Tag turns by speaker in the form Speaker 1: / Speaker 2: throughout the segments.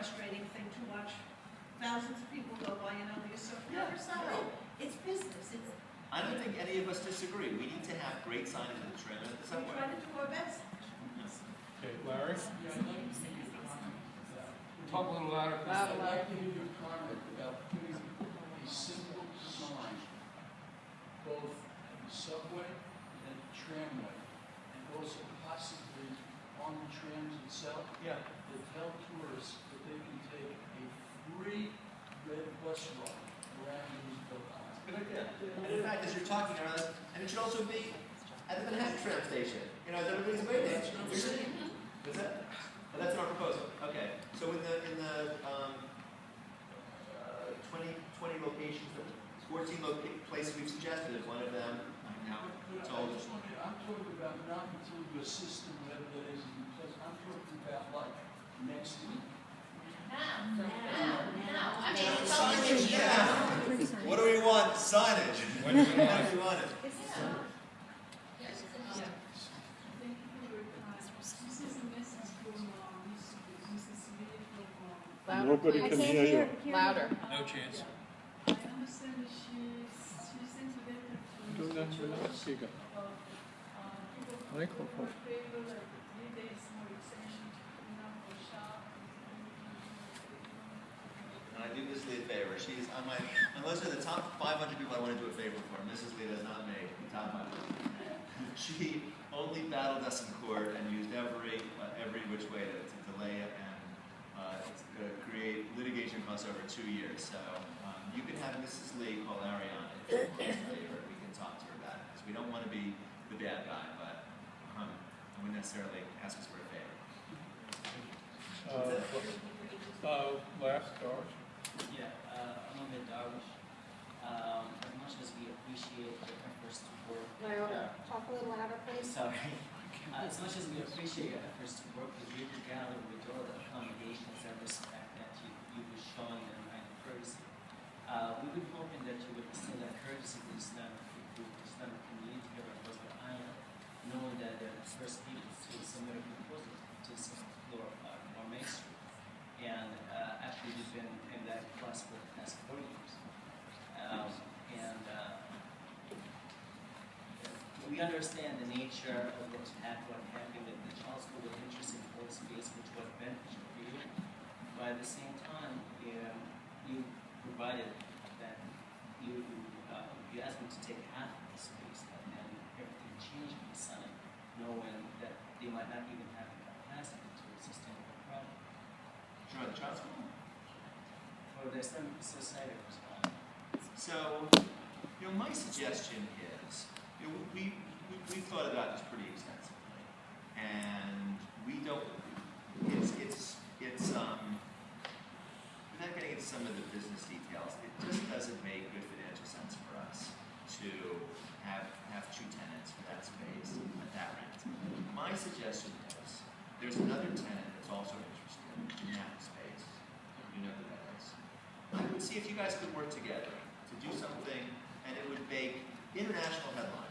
Speaker 1: frustrating thing to watch thousands of people go by, you're so sorry. It's business.
Speaker 2: I don't think any of us disagree. We need to have great signage in the trim and at the
Speaker 1: We
Speaker 2: subway.
Speaker 1: try to do our best.
Speaker 3: Okay, Larry?
Speaker 4: Talk a little louder.
Speaker 5: I'd like to hear your comment about putting a simple sign both at the subway and the tramway, and also possibly on the trams itself,
Speaker 2: Yeah.
Speaker 5: that tell tourists that they can take a free red bus ride around Roosevelt Island.
Speaker 2: Good idea. And in fact, as you're talking about it, and it should also be at the Manhattan tram station. As everybody's waiting. What's that? Oh, that's in our proposal. Okay. So in the 20 locations, 14 places we've suggested is one of them. Now, told.
Speaker 5: I'm talking about not until your system, whatever that is, because I'm talking about like next week.
Speaker 6: I mean, it's only
Speaker 2: Yeah. What do we want? Signage. When do we want it?
Speaker 3: Nobody can hear you.
Speaker 6: Louder.
Speaker 4: No chance.
Speaker 1: I understand that she seems a bit confused.
Speaker 3: Do that without speaker. Microphone.
Speaker 2: And I do Miss Lee a favor. She's on my, unless they're the top 500 people I want to do a favor for, Mrs. Lee does not make the top 500. She only battled us in court and used every which way to delay it and to create litigation costs over 2 years. So you can have Mrs. Lee call Ariana if she wants a favor. We can talk to her about it because we don't want to be the bad guy, but I wouldn't necessarily ask us for a favor.
Speaker 3: Last George.
Speaker 7: Yeah, Ahmed Darwish. As much as we appreciate your efforts to work,
Speaker 6: Talk a little louder, please.
Speaker 7: sorry. As much as we appreciate your efforts to work with you together with all the accommodations and respect that you were showing and courtesy, we've been hoping that you would extend that courtesy to the Islamic community here on Roosevelt Island, knowing that they're the first people to submit a proposal to explore our Main Street. And actually, we've been in that class for the past 4 years. We understand the nature of what happened with the child school with interest in the space, which was beneficial for you. But at the same time, you provided that you asked them to take half of the space and everything changed in the sudden, knowing that they might not even have the capacity to sustain the project.
Speaker 2: Sure, the child school?
Speaker 7: For the Islamic Society of Respond.
Speaker 2: So, my suggestion is, we've thought about this pretty extensively, and we don't. Without getting into some of the business details, it just doesn't make good financial sense for us to have 2 tenants for that space at that rent. My suggestion is, there's another tenant that's also interested in that space. You know who that is. I would see if you guys could work together to do something, and it would make international headlines.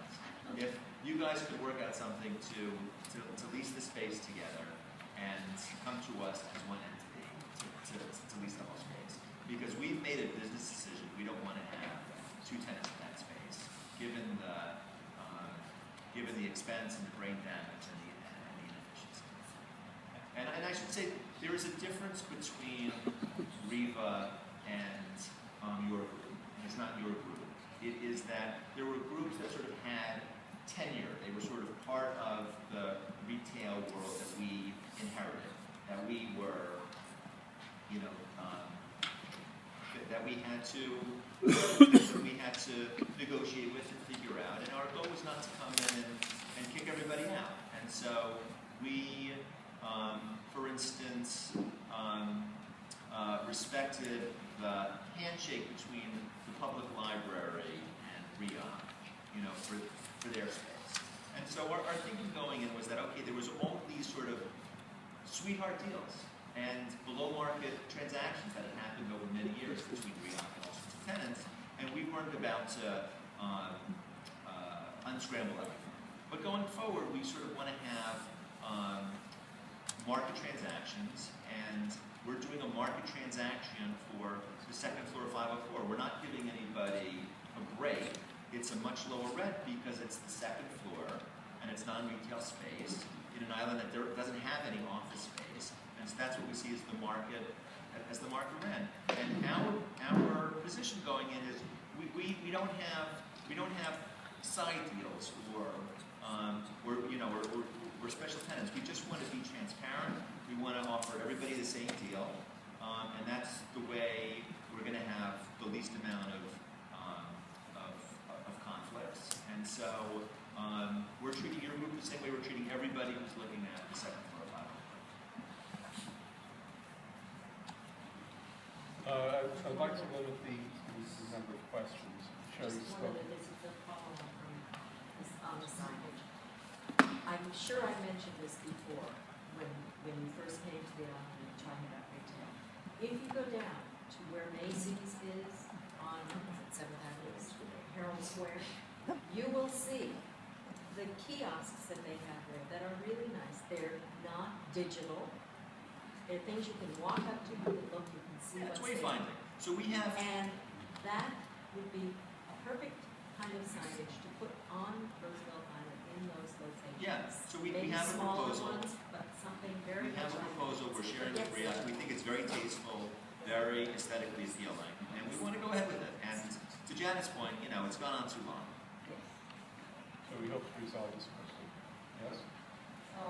Speaker 2: If you guys could work out something to lease the space together and come to us as one entity to lease the whole space. Because we've made a business decision, we don't want to have 2 tenants in that space, given the expense and the brain damage and the inefficiency. And I should say, there is a difference between Riva and your group. It's not your group. It is that there were groups that sort of had tenure. They were sort of part of the retail world that we inherited, that we were, that we had to negotiate with and figure out. And our goal was not to come in and kick everybody out. And so we, for instance, respected the handshake between the public library and RIA, for their space. And so our thinking going in was that, okay, there was all these sort of sweetheart deals and below market transactions that had happened over many years between RIA and all sorts of tenants, and we weren't about to unscramble everything. But going forward, we sort of want to have market transactions, and we're doing a market transaction for the second floor of 504. We're not giving anybody a break. It's a much lower rent because it's the second floor and it's non-retail space in an island that doesn't have any office space. And so that's what we see as the market rent. And our position going in is we don't have side deals or we're special tenants. We just want to be transparent. We want to offer everybody the same deal, and that's the way we're going to have the least amount of conflicts. And so we're treating your group the same way we're treating everybody who's looking at the second floor of 504.
Speaker 3: I'd like to limit the number of questions. Sherry
Speaker 4: Just one
Speaker 3: spoke.
Speaker 4: of this is a follow-up from this on the signage. I'm sure I mentioned this before when you first came to the island and talking about retail. If you go down to where Macy's is on 7th Avenue, Herald Square, you will see the kiosks that they have there that are really nice. They're not digital. They're things you can walk up to, you can look, you can see
Speaker 2: It's
Speaker 4: what's there.
Speaker 2: wayfinding. So we have.
Speaker 4: And that would be a perfect kind of signage to put on Roosevelt Island in those locations.
Speaker 2: Yeah, so we
Speaker 4: Maybe
Speaker 2: have a
Speaker 4: smaller
Speaker 2: proposal.
Speaker 4: ones, but something very
Speaker 2: We have
Speaker 4: much
Speaker 2: a
Speaker 4: like
Speaker 2: proposal, we're sharing with
Speaker 4: Yes.
Speaker 2: Bria, we think it's very tasteful, very aesthetically appealing, and we want to go ahead with it. And to Janet's point, it's gone on too long.
Speaker 4: Yes.
Speaker 3: So we hope to resolve this question. Yes?
Speaker 8: So,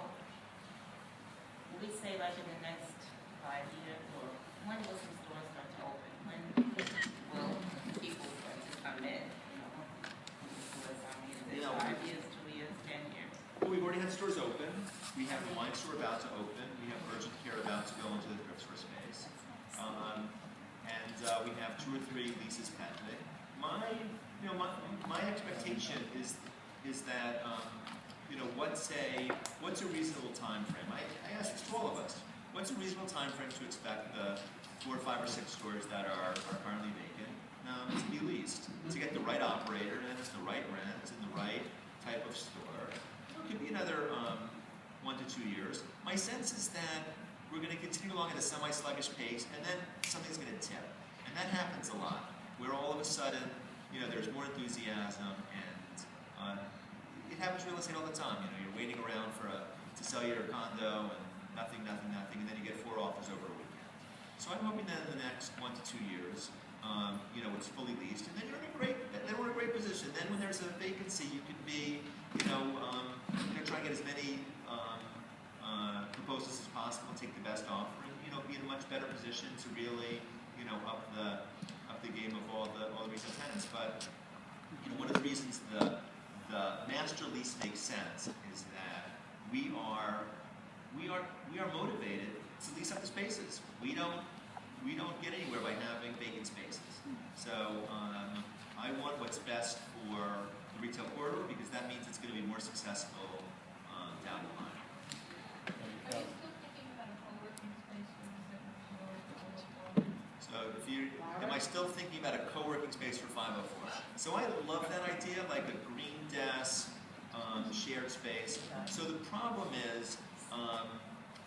Speaker 8: we say like in the next 5 years, or when will some stores start to open? When will people start to come in? When the stores, is it 5 years, 2 years, 10 years?
Speaker 2: Well, we've already had stores open, we have the wine store about to open, we have urgent care about to go into the thrift store space, and we have 2 or 3 leases pending. My expectation is that what's a reasonable time frame? I ask this to all of us. What's a reasonable time frame to expect the 4, 5, or 6 stores that are currently vacant to be leased? To get the right operator, and it's the right rent, and the right type of store. It could be another 1 to 2 years. My sense is that we're going to continue along at a semi-sluggish pace, and then something's going to tip. And that happens a lot, where all of a sudden, there's more enthusiasm, and it happens in real estate all the time. You're waiting around to sell your condo, and nothing, and then you get 4 offers over a weekend. So I'm hoping that in the next 1 to 2 years, it's fully leased, and then we're in a great position. Then when there's a vacancy, you can be, try and get as many proposals as possible, take the best offer, and be in a much better position to really, up the game of all the retail tenants. But one of the reasons the master lease makes sense is that we are motivated to lease up the spaces. We don't get anywhere by having vacant spaces. So I want what's best for the retail corridor because that means it's going to be more successful down the line.
Speaker 3: And,
Speaker 2: So am I still thinking about a co-working space for 504? So I love that idea, like a green desk, shared space. So the problem is,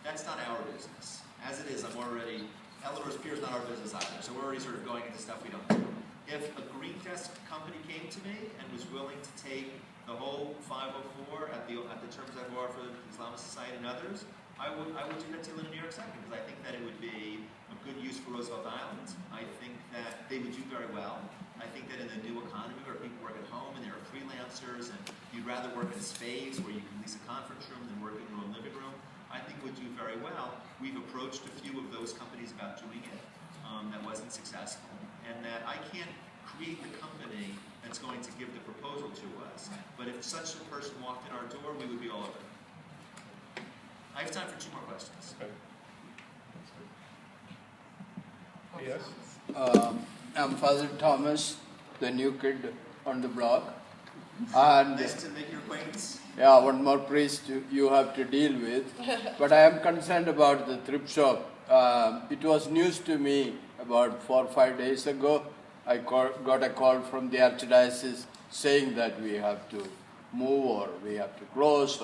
Speaker 2: that's not our business. As it is, Eleanor's Pier is not our business either. So we're already sort of going into stuff we don't do. If a green desk company came to me and was willing to take the whole 504 at the terms I've offered the Islamic Society and others, I would do that to live in New York second because I think that it would be a good use for Roosevelt Island. I think that they would do very well. I think that in the new economy where people work at home and there are freelancers and you'd rather work in a space where you can lease a conference room than work in your own living room, I think would do very well. We've approached a few of those companies about doing it. That wasn't successful. And that I can't create the company that's going to give the proposal to us. But if such a person walked in our door, we would be all over it. I have time for 2 more questions.
Speaker 3: okay. That's good. Yes?
Speaker 9: I'm Father Thomas, the new kid on the block. And
Speaker 2: Nice to make your acquaintance.
Speaker 9: yeah, one more priest you have to deal with. But I am concerned about the thrift shop. It was news to me about 4 or 5 days ago. I got a call from the archdiocese saying that we have to move or we have to close.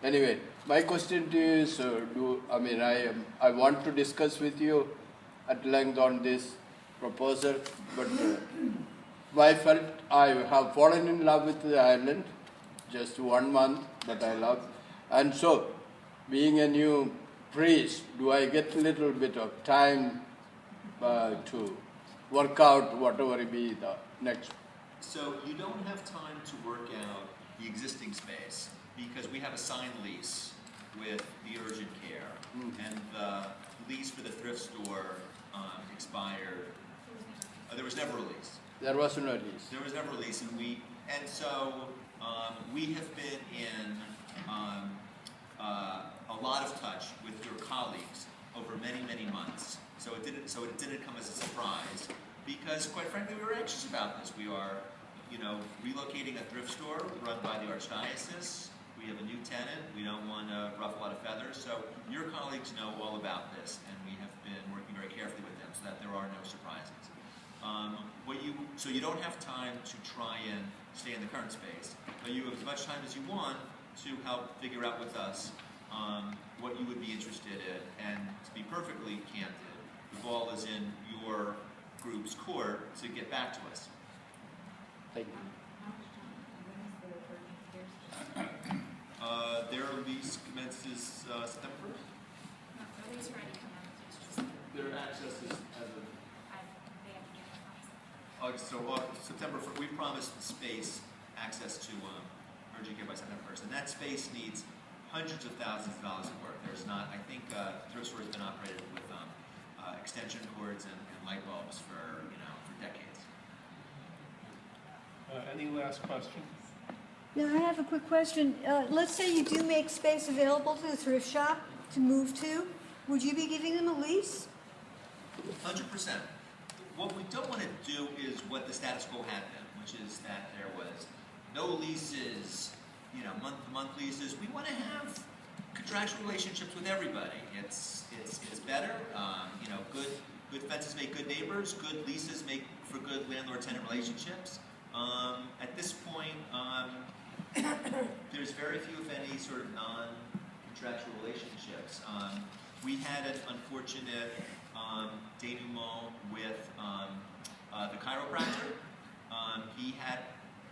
Speaker 9: Anyway, my question to you is, I want to discuss with you at length on this proposal, but I felt I have fallen in love with the island, just 1 month, but I love. And so, being a new priest, do I get a little bit of time to work out whatever be the next?
Speaker 2: So you don't have time to work out the existing space because we have a signed lease with the urgent care, and the lease for the thrift store expired. There was never a lease.
Speaker 9: There was no lease.
Speaker 2: There was never a lease, and we have been in a lot of touch with your colleagues over many, many months. So it didn't come as a surprise, because quite frankly we were anxious about this. We are, relocating a thrift store run by the Archdiocese. We have a new tenant. We don't want to ruffle a lot of feathers. So your colleagues know all about this, and we have been working very carefully with them so that there are no surprises. So you don't have time to try and stay in the current space, but you have as much time as you want to help figure out with us what you would be interested in. And to be perfectly candid, the ball is in your group's court to get back to us.
Speaker 9: Thank you.
Speaker 2: Their lease commences September 1st.
Speaker 6: No, the lease already come out, it's just,
Speaker 2: Their access is as of
Speaker 6: they have to get the funds.
Speaker 2: August, September 1st. We promised the space access to urgent care by September 1st, and that space needs hundreds of thousands of dollars of work. There's not, I think, thrift store has been operated with extension cords and light bulbs for decades.
Speaker 3: Any last question?
Speaker 10: Now, I have a quick question. Let's say you do make space available to the thrift shop to move to. Would you be giving them a lease?
Speaker 2: 100%. What we don't want to do is what the status quo had been, which is that there was no leases, month-to-month leases. We want to have contractual relationships with everybody. It's better. Good fences make good neighbors. Good leases make for good landlord-tenant relationships. At this point, there's very few, if any, sort of non-contractual relationships. We had an unfortunate denouement with the chiropractor. He had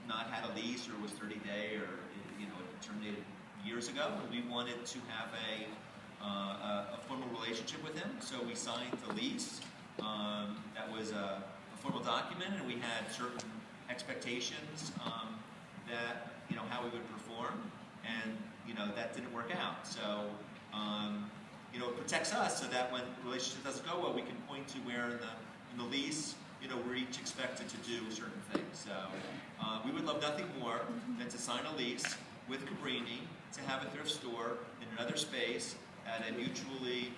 Speaker 2: not had a lease, or was 30-day, or it terminated years ago, and we wanted to have a formal relationship with him. So we signed the lease. That was a formal document, and we had certain expectations that how we would perform, and that didn't work out. So it protects us so that when the relationship doesn't go well, we can point to where in the lease we're each expected to do certain things. So we would love nothing more than to sign a lease with Cabrini to have a thrift store in another space at a mutually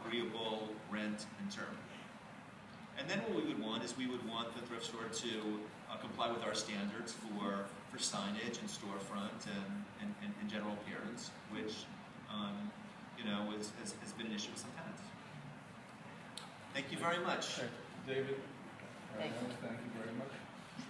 Speaker 2: agreeable rent and term. And then what we would want is we would want the thrift store to comply with our standards for signage and storefront and general appearance, which has been an issue with some tenants. Thank you very much.
Speaker 3: Okay. David?
Speaker 8: Thank you.
Speaker 3: Thank you very much.